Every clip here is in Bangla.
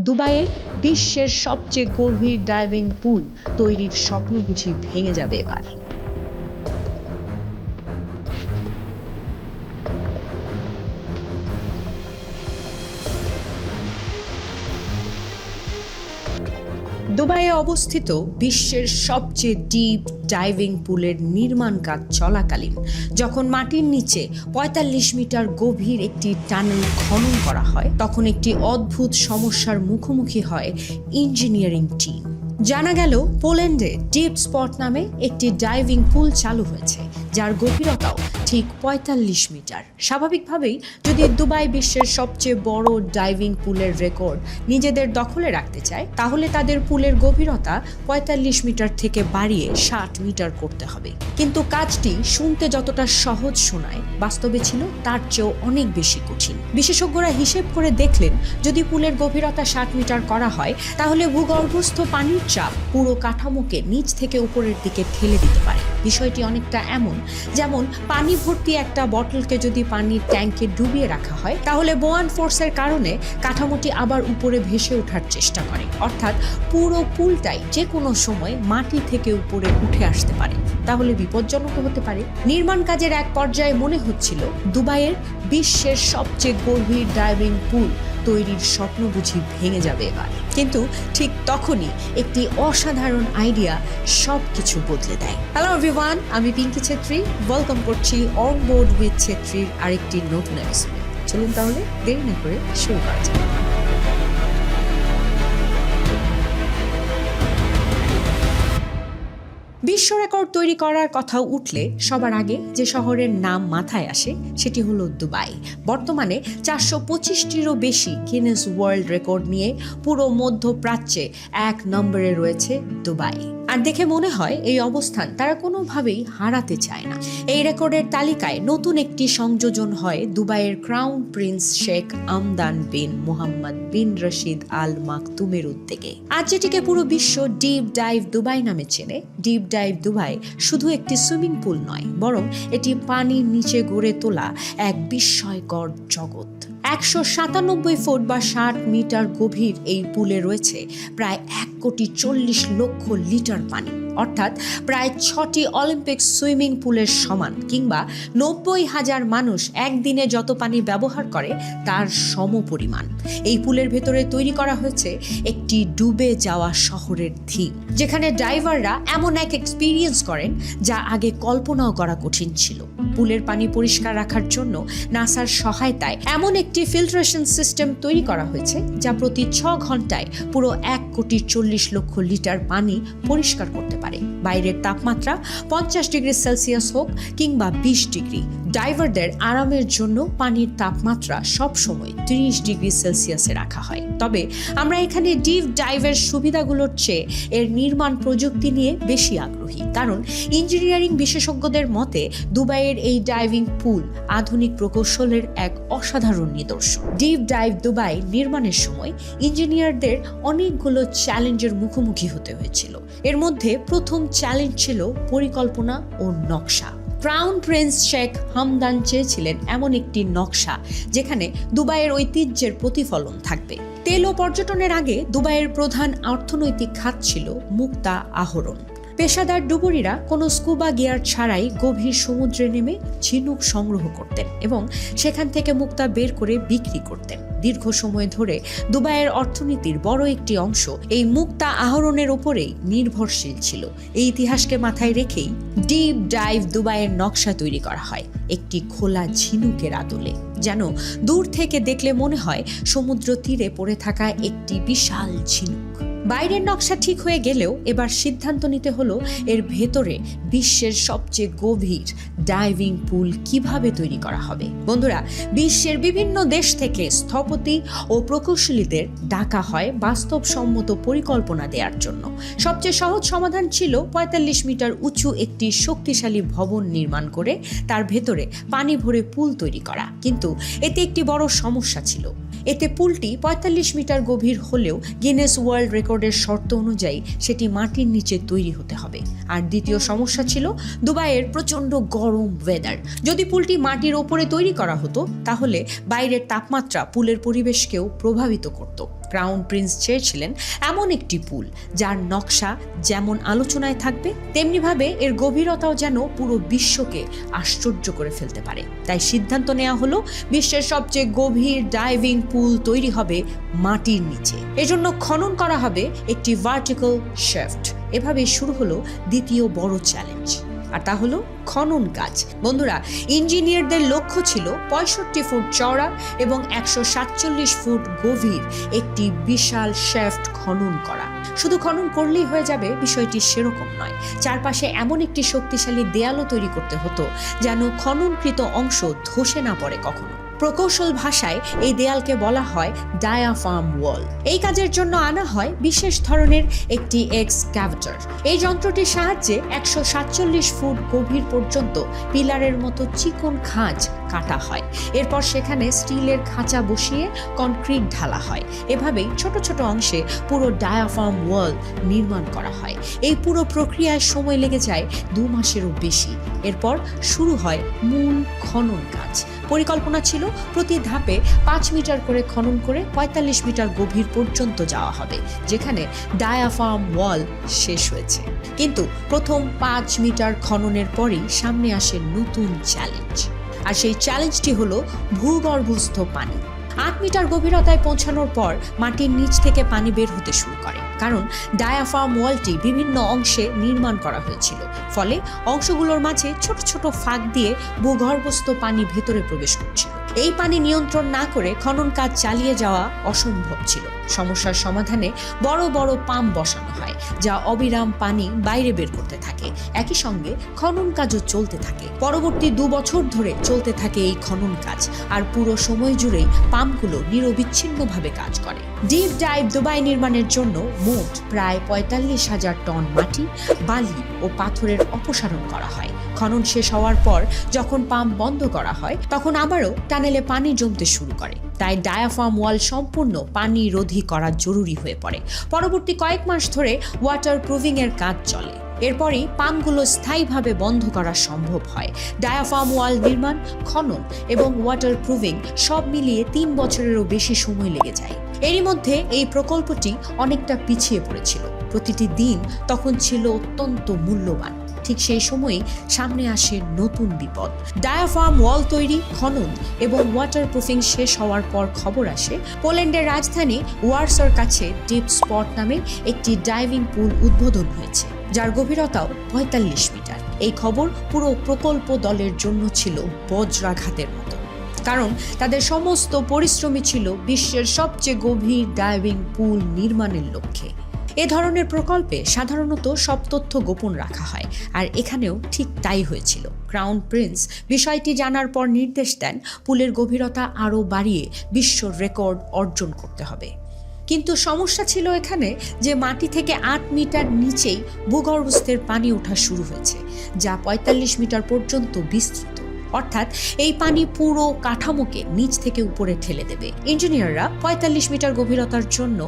দুবাইয়ে বিশ্বের সবচেয়ে গভীর ডাইভিং পুল তৈরির স্বপ্ন বুঝি ভেঙে যাবে এবার। দুবাইয়ে অবস্থিত বিশ্বের সবচেয়ে ডিপ ডাইভিং পুলের নির্মাণ কাজ চলাকালীন যখন মাটির নিচে ৪৫ মিটার গভীর একটি টানেল খনন করা হয়, তখন একটি অদ্ভুত সমস্যার মুখোমুখি হয় ইঞ্জিনিয়ারিং টিম। জানা গেল পোল্যান্ডে ডিপ স্পট নামে একটি ডাইভিং পুল চালু হয়েছে, যার গভীরতাও ঠিক ৪৫ মিটার। স্বাভাবিকভাবেই যদি দুবাই বিশ্বের সবচেয়ে বড় ডাইভিং পুলের রেকর্ড নিজেদের দখলে রাখতে চায়, তাহলে তাদের পুলের গভীরতা ৪৫ মিটার থেকে বাড়িয়ে ৬০ মিটার করতে হবে। কিন্তু কাজটি শুনতে যতটা সহজ শোনায়, বাস্তবে ছিল তার চেয়েও অনেক বেশি কঠিন। বিশেষজ্ঞরা হিসেব করে দেখলেন, যদি পুলের গভীরতা ৬০ মিটার করা হয়, তাহলে ভূগর্ভস্থ পানির চাপ পুরো কাঠামোকে নিচ থেকে উপরের দিকে ঠেলে দিতে পারে। বিষয়টি অনেকটা এমন যেমন পানি ভর্তি একটা বটলকে যদি পানির ট্যাঙ্কে ডুবিয়ে রাখা হয়, তাহলে বোয়ান ফোর্সের কারণে কাঠামোটি আবার উপরে ভেসে ওঠার চেষ্টা করে। অর্থাৎ পুরো পুলটাই যে কোনো সময় মাটি থেকে উপরে উঠে আসতে পারে, তাহলে বিপজ্জনক হতে পারে। নির্মাণ কাজের এক পর্যায়ে মনে হচ্ছিল দুবাইয়ের বিশ্বের সবচেয়ে গভীর ডাইভিং পুল তৈরির স্বপ্ন বুঝি ভেঙে যাবে এবার। কিন্তু ঠিক তখনই একটি অসাধারণ আইডিয়া সব কিছু বদলে দেয়। হ্যালো এভরিওয়ান, আমি পিঙ্কি ছেত্রী, ওয়েলকাম করছি অন বোর্ড উইথ ছেত্রীর আরেকটি নতুন এপিসোডে। চলুন তাহলে দেরি না করে শুরু করা যাক। বিশ্ব রেকর্ড তৈরি করার কথা উঠলে সবার আগে যে শহরের নাম মাথায় আসে সেটি হলো দুবাই। বর্তমানে ৪২৫টিরও বেশি গিনেস ওয়ার্ল্ড রেকর্ড নিয়ে পুরো মধ্যপ্রাচ্যে ১ নম্বরে রয়েছে দুবাই। আর দেখে মনে হয় এই অবস্থান তারা কোনোভাবেই হারাতে চায় না। এই রেকর্ডের তালিকায় নতুন একটি সংযোজন হয় দুবাইয়ের ক্রাউন প্রিন্স শেখ আমদান বিন মোহাম্মদ বিন রশিদ আল মাকতুমের উদ্যোগে। আজ যেটিকে পুরো বিশ্ব ডিপ ডাইভ দুবাই নামে চেনে, ডিপ ডাইভ দুবাই শুধু একটি সুইমিং পুল নয়, বরং এটি পানির নিচে গড়ে তোলা এক বিস্ময়কর জগৎ। ১৯৭ ফুট বা ৬০ মিটার গভীর এই পুলে রয়েছে প্রায় ১,৪০,০০,০০০ লিটার পানি, অর্থাৎ প্রায় ৬টি অলিম্পিক সুইমিং পুলের সমান, কিংবা ৯০,০০০ মানুষ একদিনে যত পানি ব্যবহার করে তার সমপরিমাণ। এই পুলের ভেতরে তৈরি করা হয়েছে একটি ডুবে যাওয়া শহরের থিম, যেখানে ডাইভাররা এমন এক এক্সপিরিয়েন্স করেন যা আগে কল্পনাও করা কঠিন ছিল। পুলের পানি পরিষ্কার রাখার জন্য নাসার সহায়তায় এমন একটি ফিল্ট্রেশন সিস্টেম তৈরি করা হয়েছে যা প্রতি ৬ ঘন্টায় পুরো ১,৪০,০০,০০০ লিটার পানি পরিষ্কার করতে পারে। বাইরের তাপমাত্রা ৫০ ডিগ্রি সেলসিয়াস হোক কিংবা ২০ ডিগ্রি, ডাইভারদের আরামের জন্য পানির তাপমাত্রা সবসময় ৩০ ডিগ্রি সেলসিয়াসে রাখা হয়। তবে আমরা এখানে ডিপ ডাইভের সুবিধাগুলোর চেয়ে এর নির্মাণ প্রযুক্তি নিয়ে বেশি আগ্রহী, কারণ ইঞ্জিনিয়ারিং বিশেষজ্ঞদের মতে দুবাইয়ের এই ডাইভিং পুল আধুনিক প্রকৌশলের এক অসাধারণ নিদর্শন। ডিপ ডাইভ দুবাই নির্মাণের সময় ইঞ্জিনিয়ারদের অনেকগুলো চ্যালেঞ্জের মুখোমুখি হতে হয়েছিল। এর মধ্যে প্রথম চ্যালেঞ্জ ছিল পরিকল্পনা ও নকশা। ক্রাউন প্রিন্স শেখ হামদান চেয়েছিলেন এমন একটি নকশা যেখানে দুবাইয়ের ঐতিহ্যের প্রতিফলন থাকবে। তেল ও পর্যটনের আগে দুবাইয়ের প্রধান অর্থনৈতিক খাত ছিল মুক্তা আহরণ। পেশাদার ডুবুরিরা কোনো স্কুবা গিয়ার ছাড়াই গভীর সমুদ্রে নেমে ঝিনুক সংগ্রহ করতেন এবং সেখান থেকে মুক্তা বের করে বিক্রি করতেন। দীর্ঘ সময় ধরে দুবাইয়ের অর্থনীতির বড় একটি অংশ এই মুক্তা আহরণের উপরেই নির্ভরশীল ছিল। এই ইতিহাসকে মাথায় রেখেই ডিপ ডাইভ দুবাইয়ের নকশা তৈরি করা হয় একটি খোলা ঝিনুকের আদলে, যেন দূর থেকে দেখলে মনে হয় সমুদ্র তীরে পড়ে থাকা একটি বিশাল ঝিনুক। বাইরের নকশা ঠিক হয়ে গেলেও এবার সিদ্ধান্ত নিতে হলো এর ভেতরে বিশ্বের সবচেয়ে গভীর ডাইভিং পুল কিভাবে তৈরি করা হবে। বন্ধুরা, বিশ্বের বিভিন্ন দেশ থেকে স্থপতি ও প্রকৌশলীদের ডাকা হয় বাস্তবসম্মত পরিকল্পনা দেওয়ার জন্য। সবচেয়ে সহজ সমাধান ছিল ৪৫ মিটার উঁচু একটি শক্তিশালী ভবন নির্মাণ করে তার ভেতরে পানি ভরে পুল তৈরি করা। কিন্তু এতে একটি বড় সমস্যা ছিল। এতে পুলটি ৪৫ মিটার গভীর হলেও গিনেস ওয়ার্ল্ড রেকর্ডের শর্ত অনুযায়ী সেটি মাটির নিচে তৈরি হতে হবে। আর দ্বিতীয় সমস্যা ছিল দুবাইয়ের প্রচণ্ড গরম ওয়েদার। যদি পুলটি মাটির ওপরে তৈরি করা হতো তাহলে বাইরের তাপমাত্রা পুলের পরিবেশকেও প্রভাবিত করত। ক্রাউন প্রিন্স চেয়েছিলেন এমন একটি পুল যার নকশা যেমন আলোচনায় থাকবে তেমনিভাবে এর গভীরতাও যেন পুরো বিশ্বকে আশ্চর্য করে ফেলতে পারে। তাই সিদ্ধান্ত নেওয়া হলো বিশ্বের সবচেয়ে গভীর ডাইভিং পুল তৈরি হবে মাটির নিচে। এজন্য খনন করা হবে একটি ভার্টিক্যাল শ্যাফট। এভাবে শুরু হলো দ্বিতীয় বড় চ্যালেঞ্জ, আর তা হলো খনন কাজ। বন্ধুরা, ইঞ্জিনিয়ারদের লক্ষ্য ছিল 65 ফুট চওড়া এবং 147 ফুট গভীর একটি বিশাল শ্যাফট খনন করা। শুধু খনন করলেই হয়ে যাবে বিষয়টি সেরকম নয়, চারপাশে এমন একটি শক্তিশালী দেয়ালও তৈরি করতে হতো যেন খননকৃত অংশ ধসে না পড়ে কখনো। প্রকৌশল ভাষায় এই দেয়ালকে বলা হয় ডায়াফ্রাম ওয়াল। এই কাজের জন্য আনা হয় বিশেষ ধরনের একটি এক্সক্যাভেটর। এই যন্ত্রটির সাহায্যে 147 ফুট গভীর পর্যন্ত পিলারের মতো চিকন খাঁজ কাটা হয়। এরপর সেখানে স্টিলের খাঁচা বসিয়ে কনক্রিট ঢালা হয়। এভাবেই ছোট ছোট অংশে পুরো ডায়াফ্রাম ওয়াল নির্মাণ করা হয়। এই পুরো প্রক্রিয়ায় সময় লেগে যায় 2 মাসেরও বেশি। এরপর শুরু হয় মূল খনন কাজ। পরিকল্পনা ছিল প্রতি ধাপে 5 মিটার করে খনন করে 45 মিটার গভীর পর্যন্ত যাওয়া হবে, যেখানে ডায়াফ্রাম ওয়াল শেষ হয়েছে। কিন্তু প্রথম 5 মিটার খননের পরই সামনে আসে নতুন চ্যালেঞ্জ, আর সেই চ্যালেঞ্জটি হলো ভূগর্ভস্থ পানি। 8 মিটার গভীরতায় পৌঁছানোর পর মাটির নিচ থেকে পানি বের হতে শুরু করে, কারণ ডায়াফ্রাম ওয়ালটি বিভিন্ন অংশে নির্মাণ করা হয়েছিল। ফলে অংশগুলোর মাঝে ছোট ছোট ফাঁক দিয়ে ভূগর্ভস্থ পানি ভেতরে প্রবেশ করছিল। এই পানি নিয়ন্ত্রণ না করে খনন কাজ চালিয়ে যাওয়া অসম্ভব ছিল। সমস্যার সমাধানে বড় বড় পাম্প বসানো হয়, যা অবিরাম পানি বাইরে বের করতে থাকে। একই সঙ্গে খনন কাজও চলতে থাকে। পরবর্তী 2 বছর ধরে চলতে থাকে এই খনন কাজ, আর পুরো সময় জুড়েই পাম্পগুলো নিরবিচ্ছিন্নভাবে কাজ করে। ডিপ ডাইভ দুবাই নির্মাণের জন্য মোট প্রায় 45,000 টন মাটি, বালি ও পাথরের অপসারণ করা হয়। খনন শেষ হওয়ার পর যখন পাম্প বন্ধ করা হয়, তখন আবারও টানেলে পানি জমতে শুরু করে। তাই ডায়াফ্রাম ওয়াল সম্পূর্ণ পানি রোধী করা জরুরি হয়ে পড়ে। পরবর্তী কয়েক মাস ধরে ওয়াটার প্রুফিং এর কাজ চলে। এরপরই পাম্পগুলো স্থায়ীভাবে বন্ধ করা সম্ভব হয়। ডায়াফ্রাম ওয়াল নির্মাণ, খনন এবং ওয়াটার প্রুফিং সব মিলিয়ে 3 বছরেরও বেশি সময় লেগে যায়। এরই মধ্যে এই প্রকল্পটি অনেকটা পিছিয়ে পড়েছিল। প্রতিটি দিন তখন ছিল অত্যন্ত মূল্যবান। ঠিক সেই সময়ই সামনে আসে নতুন বিপদ। ডায়াফ্রাম ওয়াল তৈরি, খনন এবং ওয়াটারপ্রুফিং শেষ হওয়ার পর খবর আসে পোল্যান্ডের রাজধানী ওয়ারসর কাছে ডিপ স্পট নামে একটি ডাইভিং পুল উদ্বোধন হয়েছে, যার গভীরতাও 45 মিটার। এই খবর পুরো প্রকল্প দলের জন্য ছিল বজ্রাঘাতের মতো, কারণ তাদের সমস্ত পরিশ্রমই ছিল বিশ্বের সবচেয়ে গভীর ডাইভিং পুল নির্মাণের লক্ষ্যে। এ ধরনের প্রকল্পে সাধারণত সব তথ্য গোপন রাখা হয়, আর এখানেও ঠিক তাই হয়েছিল। ক্রাউন প্রিন্স বিষয়টি জানার পর নির্দেশ দেন পুলের গভীরতা আরও বাড়িয়ে বিশ্ব রেকর্ড অর্জন করতে হবে। কিন্তু সমস্যা ছিল এখানে যে মাটি থেকে 8 মিটার নিচেই ভূগর্ভস্থের পানি ওঠা শুরু হয়েছে, যা 45 মিটার পর্যন্ত বিস্তৃত। অর্থাৎ এই পানি পুরো কাঠামোকে নিচ থেকে উপরে ঠেলে দেবে। ইঞ্জিনিয়াররা 45 মিটার গভীরতার জন্য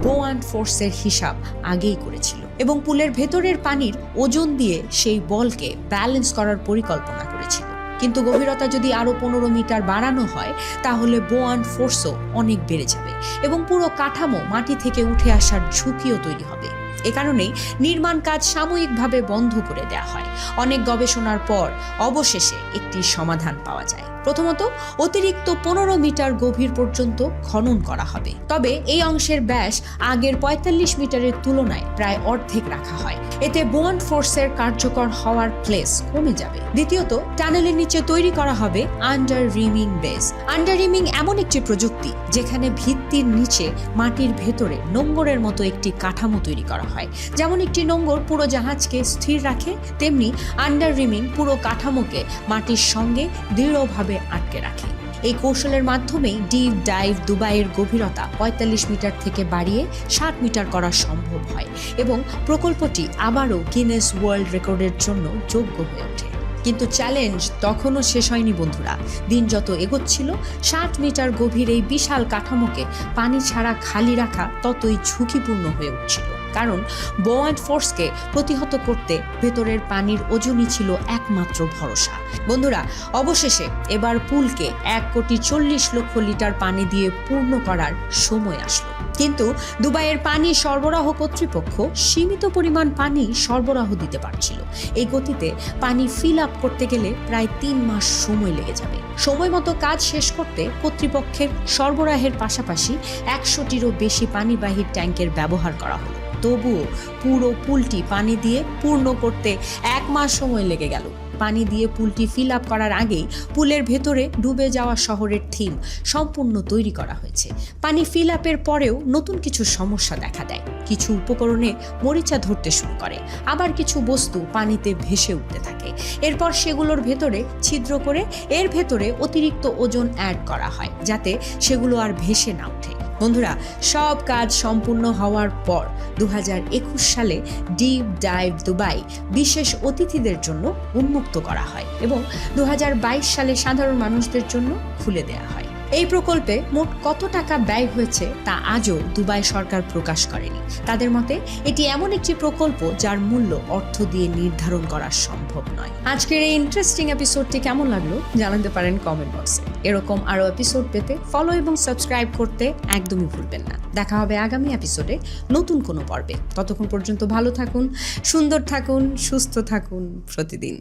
বোয়ান ফোর্সের হিসাব আগেই করেছিল এবং পুলের ভেতরের পানির ওজন দিয়ে সেই বলকে ব্যালেন্স করার পরিকল্পনা করেছিল। কিন্তু গভীরতা যদি আরো 15 মিটার বাড়ানো হয়, তাহলে বোয়ান ফোর্সও অনেক বেড়ে যাবে এবং পুরো কাঠামো মাটি থেকে উঠে আসার ঝুঁকিও তৈরি হবে। এ কারণেই নির্মাণ কাজ সাময়িকভাবে বন্ধ করে দেওয়া হয়। অনেক গবেষণার পর অবশেষে একটি সমাধান পাওয়া যায়। প্রথমত, অতিরিক্ত 15 মিটার গভীর পর্যন্ত খনন করা হবে। তবে এই অংশের ব্যাস আগের 45 মিটারের তুলনায় প্রায় অর্ধেক রাখা হয়। এতে বোয়ান ফোর্সের কার্যকর হওয়ার প্লেস কমে যাবে। দ্বিতীয়ত, টানেলের নিচে তৈরি করা হবে under rhyming base. Under rhyming এমন একটি প্রযুক্তি যেখানে ভিত্তির নিচে মাটির ভেতরে নোঙরের মতো একটি কাঠামো তৈরি করা হয়। যেমন একটি নোঙর পুরো জাহাজকে স্থির রাখে, তেমনি আন্ডার রিমিং পুরো কাঠামোকে মাটির সঙ্গে দৃঢ়ভাবে আটকে রাখে। এই কৌশলের মাধ্যমেই ডিপ ডাইভ দুবাইয়ের গভীরতা 45 মিটার থেকে বাড়িয়ে 60 মিটার করা সম্ভব হয় এবং প্রকল্পটি আবারও গিনেস ওয়ার্ল্ড রেকর্ডের জন্য যোগ্য হয়ে ওঠে। কিন্তু চ্যালেঞ্জ তখনও শেষ হয়নি বন্ধুরা। দিন যত এগোচ্ছিল, 60 মিটার গভীর এই বিশাল কাঠামোকে পানি ছাড়া খালি রাখা ততই ঝুঁকিপূর্ণ হয়ে উঠছিল, কারণ বোয়ান্ট ফোর্সকে প্রতিহত করতে ভেতরের পানির ওজনই ছিল একমাত্র ভরসা। বন্ধুরা, অবশেষে এবার পুলকে 1,40,00,000 লিটার পানি দিয়ে পূর্ণ করার সময় আসলো। কিন্তু দুবাইয়ের পানি সরবরাহ কর্তৃপক্ষ সীমিত পরিমাণ পানি সরবরাহ দিতে পারছিল। এই গতিতে পানি ফিল আপ করতে গেলে প্রায় 3 মাস সময় লেগে যাবে। সময় মতো কাজ শেষ করতে কর্তৃপক্ষের সরবরাহের পাশাপাশি 100টিরও বেশি পানিবাহী ট্যাঙ্কের ব্যবহার করা হলো। তবুও পুরো পুলটি পানি দিয়ে পূর্ণ করতে 1 মাস সময় লেগে গেল। পানি দিয়ে পুলটি ফিল আপ করার আগেই পুলের ভেতরে ডুবে যাওয়া শহরের থিম সম্পূর্ণ তৈরি করা হয়েছে। পানি ফিল আপের পরেও নতুন কিছু সমস্যা দেখা দেয়। কিছু উপকরণে মরিচা ধরতে শুরু করে, আবার কিছু বস্তু পানিতে ভেসে উঠতে থাকে। এরপর সেগুলোর ভেতরে ছিদ্র করে এর ভেতরে অতিরিক্ত ওজন অ্যাড করা হয়, যাতে সেগুলো আর ভেসে না ওঠে। বন্ধুরা, সব কাজ সম্পূর্ণ হওয়ার পর 2021 সালে ডিপ ডাইভ দুবাই বিশেষ অতিথিদের জন্য উন্মুক্ত করা হয় এবং 2022 সালে সাধারণ মানুষদের জন্য খুলে দেওয়া হয়। এই প্রকল্পে মোট কত টাকা ব্যয় হয়েছে তা আজও দুবাই সরকার প্রকাশ করেনি। তাদের মতে এটি এমন একটি প্রকল্প যার মূল্য অর্থ দিয়ে নির্ধারণ করা সম্ভব নয়। আজকের এই ইন্টারেস্টিং এপিসোডটি কেমন লাগলো জানাতে পারেন কমেন্ট বক্সে। এরকম আরও এপিসোড পেতে ফলো এবং সাবস্ক্রাইব করতে একদমই ভুলবেন না। দেখা হবে আগামী এপিসোডে নতুন কোনো পর্বে। ততক্ষণ পর্যন্ত ভালো থাকুন, সুন্দর থাকুন, সুস্থ থাকুন প্রতিদিন।